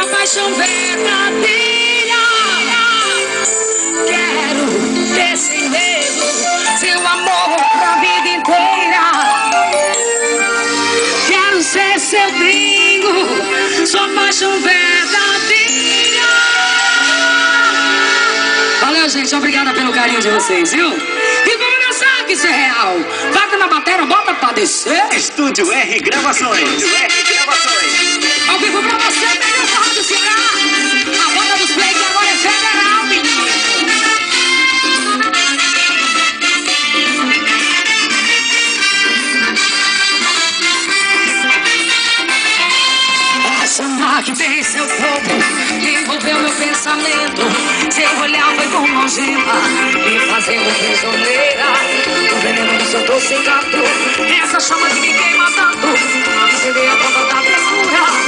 sua paixão verdadeira. Quero ter sem medo seu amor pra vida inteira. Quero ser seu brinco, sua paixão verdadeira. Valeu, gente, obrigada pelo carinho de vocês, viu? E vamos dançar, que isso é real. Vaca na bateria, bota pra descer. Estúdio R Gravações. Ao vivo pra você, melhor forró do Ceará. A banda dos play que agora é federal, menino. Essa mar que tem seu corpo envolveu meu pensamento. Seu olhar foi como algema, me fazendo prisioneira. O veneno do seu doce encanto, essa chama que me queima tanto, acender a ponta da ternura.